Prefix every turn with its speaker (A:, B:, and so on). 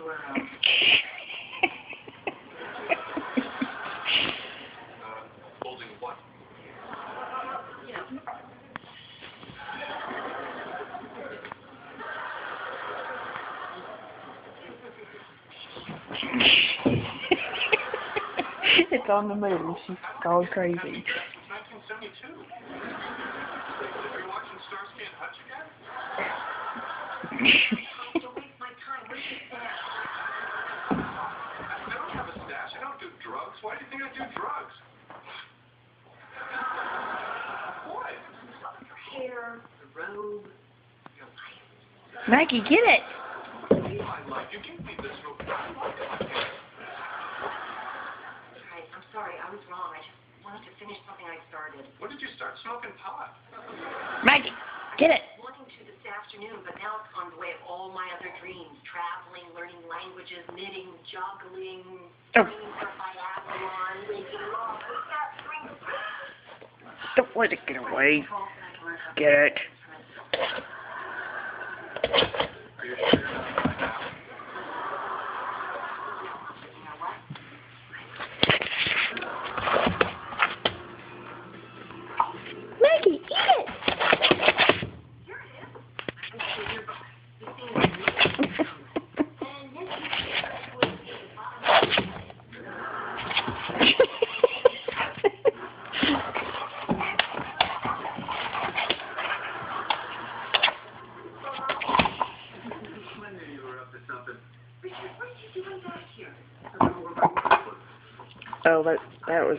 A: were, holding what? You know.
B: It's on the move. She's going crazy.
A: 1972. You're watching Starsky and Hutch again? Don't waste my time. Where's your stash? I don't have a stash. I don't do drugs. Why do you think I do drugs? What? Your hair, the robe, your life.
B: Maggie, get it.
A: My life. You gave me this robe. I'm sorry, I was wrong. I just wanted to finish something I started. When did you start smoking pot?
B: Maggie, get it.
A: I was wanting to this afternoon, but now it's on the way of all my other dreams. Traveling, learning languages, knitting, juggling, training for biathlon, making love.
B: Don't let it get away. Get it.
A: Are you sure you're not right now? You know what?
B: Maggie, eat it.
A: Here it is.
B: Oh, that was